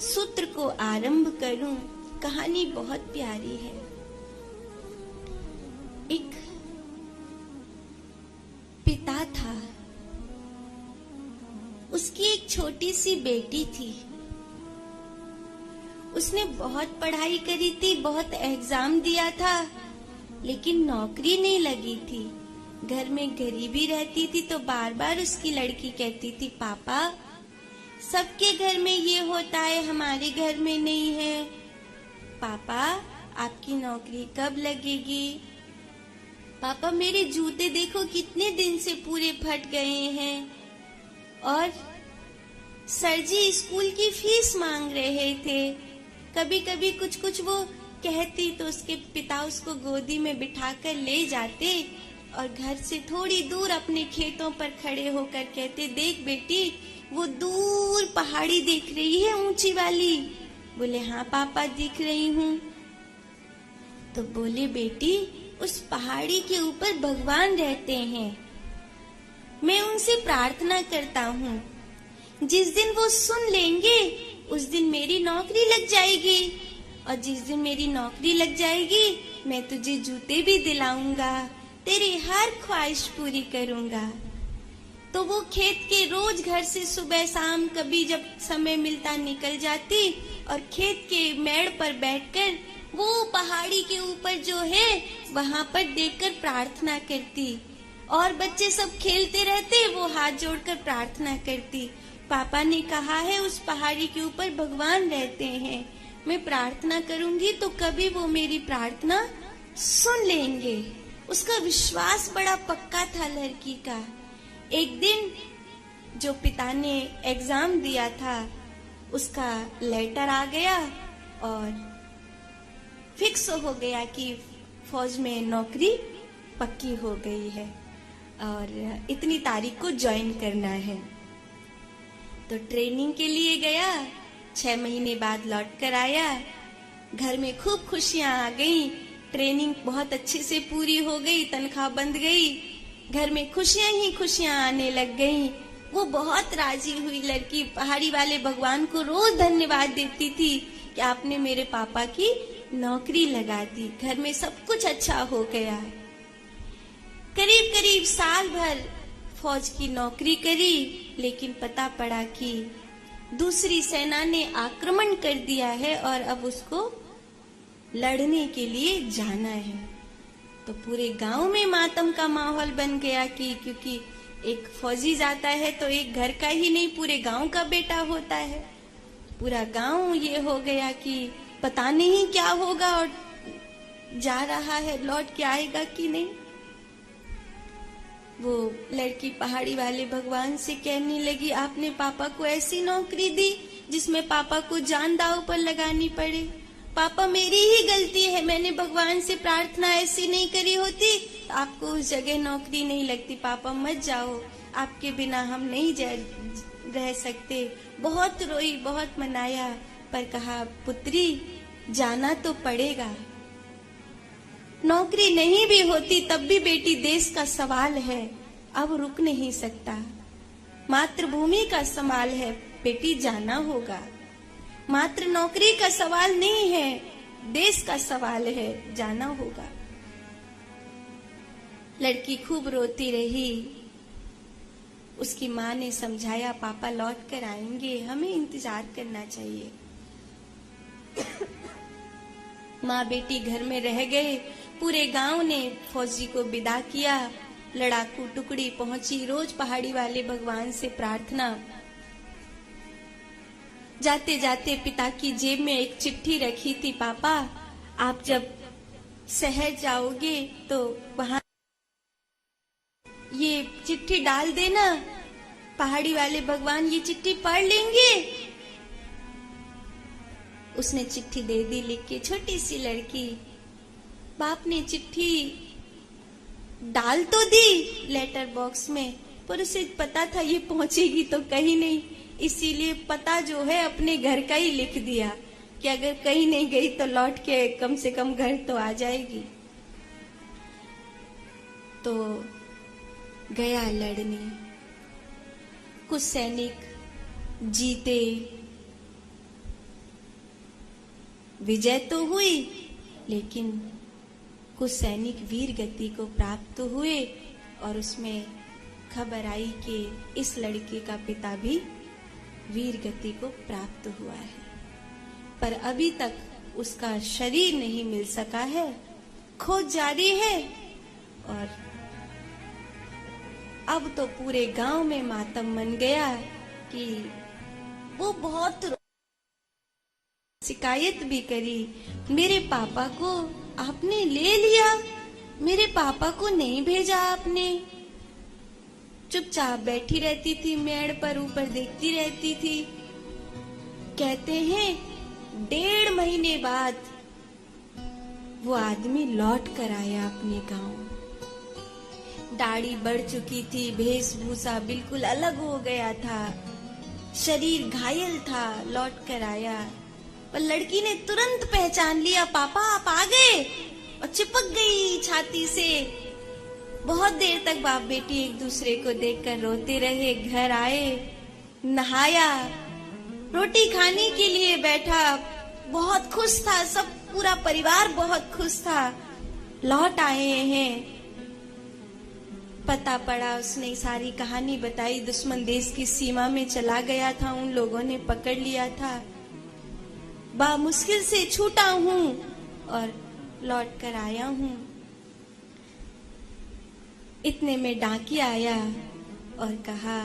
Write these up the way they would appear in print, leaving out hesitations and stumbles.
सूत्र को आरंभ करूं। कहानी बहुत प्यारी है। एक पिता था, उसकी एक छोटी सी बेटी थी। उसने बहुत पढ़ाई करी थी, बहुत एग्जाम दिया था, लेकिन नौकरी नहीं लगी थी। घर में गरीबी रहती थी तो बार बार उसकी लड़की कहती थी, पापा सबके घर में ये होता है, हमारे घर में नहीं है। पापा आपकी नौकरी कब लगेगी? पापा मेरे जूते देखो कितने दिन से पूरे फट गए हैं। और सर जी स्कूल की फीस मांग रहे थे। कभी कभी कुछ कुछ वो कहती तो उसके पिता उसको गोदी में बिठाकर ले जाते और घर से थोड़ी दूर अपने खेतों पर खड़े होकर कहते, देख बेटी वो दूर पहाड़ी दिख रही है ऊंची वाली। बोले हाँ पापा दिख रही हूँ। तो बोले बेटी उस पहाड़ी के ऊपर भगवान रहते हैं, मैं उनसे प्रार्थना करता हूँ, जिस दिन वो सुन लेंगे उस दिन मेरी नौकरी लग जाएगी, और जिस दिन मेरी नौकरी लग जाएगी मैं तुझे जूते भी दिलाऊंगा, तेरी हर ख्वाहिश पूरी करूंगा। तो वो खेत के रोज घर से सुबह शाम कभी जब समय मिलता निकल जाती और खेत के मेड़ पर बैठकर वो पहाड़ी के ऊपर जो है वहां पर देखकर प्रार्थना करती। और बच्चे सब खेलते रहते, वो हाथ जोड़कर प्रार्थना करती, पापा ने कहा है उस पहाड़ी के ऊपर भगवान रहते हैं, मैं प्रार्थना करूंगी तो कभी वो मेरी प्रार्थना सुन लेंगे। उसका विश्वास बड़ा पक्का था लड़की का। एक दिन जो पिता ने एग्जाम दिया था उसका लेटर आ गया और फिक्स हो गया कि फौज में नौकरी पक्की हो गई है और इतनी तारीख को ज्वाइन करना है। तो ट्रेनिंग के लिए गया, 6 महीने बाद लौट कर आया। घर में खूब खुशियां आ गई, ट्रेनिंग बहुत अच्छे से पूरी हो गई, तनख्वाह बंध गई, घर में खुशियां ही खुशियां आने लग गईं। वो बहुत राजी हुई लड़की, पहाड़ी वाले भगवान को रोज धन्यवाद देती थी कि आपने मेरे पापा की नौकरी लगा दी, घर में सब कुछ अच्छा हो गया। करीब करीब साल भर फौज की नौकरी करी, लेकिन पता पड़ा कि दूसरी सेना ने आक्रमण कर दिया है और अब उसको लड़ने के लिए जाना है। तो पूरे गांव में मातम का माहौल बन गया कि क्योंकि एक फौजी जाता है तो एक घर का ही नहीं पूरे गांव का बेटा होता है। पूरा गांव ये हो गया कि पता नहीं क्या होगा और जा रहा है, लौट के आएगा कि नहीं। वो लड़की पहाड़ी वाले भगवान से कहने लगी, आपने पापा को ऐसी नौकरी दी जिसमें पापा को जान दांव पर लगानी पड़े। पापा मेरी ही गलती है, मैंने भगवान से प्रार्थना ऐसी नहीं करी होती तो आपको उस जगह नौकरी नहीं लगती। पापा मत जाओ, आपके बिना हम नहीं रह सकते। बहुत रोई, बहुत मनाया, पर कहा पुत्री जाना तो पड़ेगा। नौकरी नहीं भी होती तब भी बेटी देश का सवाल है, अब रुक नहीं सकता। मातृभूमि का सवाल है, बेटी जाना होगा। मात्र नौकरी का सवाल नहीं है, देश का सवाल है, जाना होगा। लड़की खूब रोती रही। उसकी माँ ने समझाया, पापा लौट कर आएंगे, हमें इंतजार करना चाहिए। माँ बेटी घर में रह गए। पूरे गांव ने फौजी को विदा किया। लड़ाकू टुकड़ी पहुंची, रोज पहाड़ी वाले भगवान से प्रार्थना। जाते जाते पिता की जेब में एक चिट्ठी रखी थी, पापा आप जब शहर जाओगे तो वहां ये चिट्ठी डाल देना, पहाड़ी वाले भगवान ये चिट्ठी पढ़ लेंगे। उसने चिट्ठी दे दी लिख के, छोटी सी लड़की। बाप ने चिट्ठी डाल तो दी लेटर बॉक्स में, पर उसे पता था ये पहुंचेगी तो कहीं नहीं, इसीलिए पता जो है अपने घर का ही लिख दिया कि अगर कहीं नहीं गई तो लौट के कम से कम घर तो आ जाएगी। तो गया लड़ने। कुछ सैनिक जीते, विजय तो हुई, लेकिन कुछ सैनिक वीर गति को प्राप्त हुए और उसमें खबर आई कि इस लड़के का पिता भी वीर गति को प्राप्त हुआ है, पर अभी तक उसका शरीर नहीं मिल सका है। खोज जारी है और अब तो पूरे गांव में मातम मन गया कि वो बहुत शिकायत भी करी, मेरे पापा को आपने ले लिया, मेरे पापा को नहीं भेजा आपने। चुपचाप बैठी रहती थी, मेड़ पर ऊपर देखती रहती थी। कहते हैं 1.5 महीने बाद वो आदमी लौट कर आया अपने गांव। दाढ़ी बढ़ चुकी थी, वेशभूषा बिल्कुल अलग हो गया था, शरीर घायल था, लौट कर आया। पर लड़की ने तुरंत पहचान लिया, पापा आप आ गए, और चिपक गई छाती से। बहुत देर तक बाप बेटी एक दूसरे को देखकर रोते रहे। घर आए, नहाया, रोटी खाने के लिए बैठा, बहुत खुश था, सब पूरा परिवार बहुत खुश था। लौट आए हैं, पता पड़ा, उसने सारी कहानी बताई। दुश्मन देश की सीमा में चला गया था, उन लोगों ने पकड़ लिया था, बा मुश्किल से छूटा हूँ और लौट कर आया हूँ। इतने में डाकी आया और कहा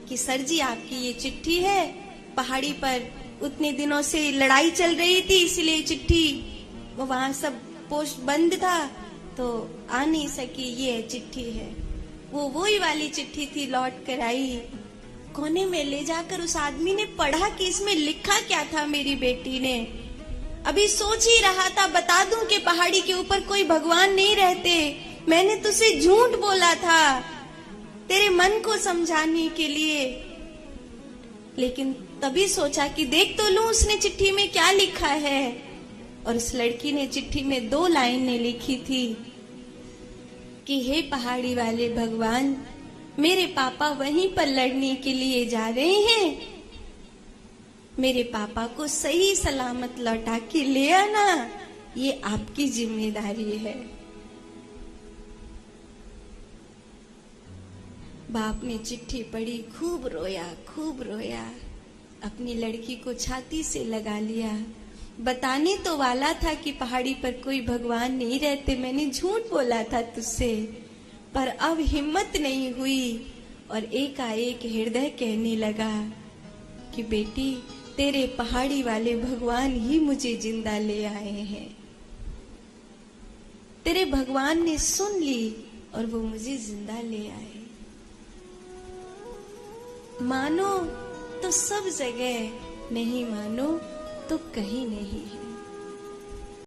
कि सर जी आपकी ये चिट्ठी है, पहाड़ी पर उतने दिनों से लड़ाई चल रही थी, इसलिए चिट्ठी वहां सब पोस्ट बंद था तो आ नहीं सकी, ये चिट्ठी है। वो वही वाली चिट्ठी थी, लौट कर आई। कोने में ले जाकर उस आदमी ने पढ़ा कि इसमें लिखा क्या था। मेरी बेटी ने अभी सोच ही रहा था, बता दूं कि पहाड़ी के ऊपर कोई भगवान नहीं रहते, मैंने तुझसे झूठ बोला था तेरे मन को समझाने के लिए, लेकिन तभी सोचा कि देख तो लूं उसने चिट्ठी में क्या लिखा है। और उस लड़की ने चिट्ठी में 2 लाइनें लिखी थी कि हे पहाड़ी वाले भगवान, मेरे पापा वहीं पर लड़ने के लिए जा रहे हैं, मेरे पापा को सही सलामत लौटा के ले आना, ये आपकी जिम्मेदारी है। बाप ने चिट्ठी पढ़ी, खूब रोया, खूब रोया, अपनी लड़की को छाती से लगा लिया। बताने तो वाला था कि पहाड़ी पर कोई भगवान नहीं रहते, मैंने झूठ बोला था तुझसे, पर अब हिम्मत नहीं हुई। और एकाएक हृदय कहने लगा कि बेटी, तेरे पहाड़ी वाले भगवान ही मुझे जिंदा ले आए हैं। तेरे भगवान ने सुन ली और वो मुझे जिंदा ले आए। मानो तो सब जगह, नहीं मानो तो कहीं नहीं है।